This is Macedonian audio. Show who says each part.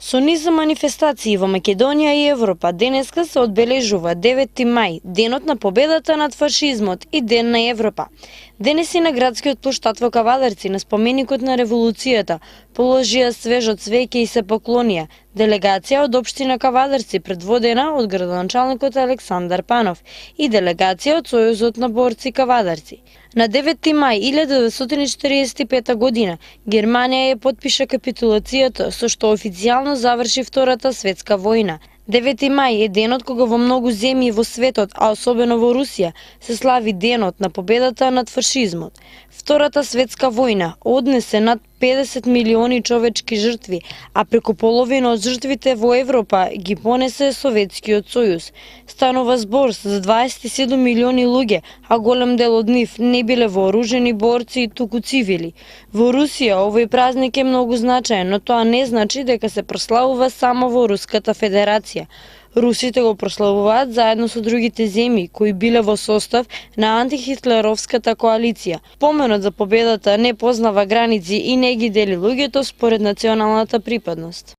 Speaker 1: Со низ манифестации во Македонија и Европа денеска се одбележува 9 мај, денот на победата над фашизмот и Ден на Европа. Денес и на градскиот плоштад во Кавадарци, на споменикот на револуцијата, положија свежо цвеќе и се поклонија делегација од општина Кавадарци предводена од градоначалникот Александар Панов и делегација од Сојузот на борци Кавадарци. На 9 мај 1945 година Германија ја потпиша капитулацијата, со што официјално заврши Втората светска војна. 9 мај е денот кога во многу земји во светот, а особено во Русија, се слави денот на победата над фашизмот. Втората светска војна однесе над 50 милиони човечки жртви, а преку половина од жртвите во Европа ги понесе Советскиот сојуз. Станува збор за 27 милиони луѓе, а голем дел од нив не биле вооружени борци, туку цивили. Во Русија овој празник е многу значаен, но тоа не значи дека се прославува само во Руската Федерација. Русите го прославуваат заедно со другите земји кои биле во состав на антихитлеровската коалиција. Поменот за победата не познава граници и не ги дели луѓето според националната припадност.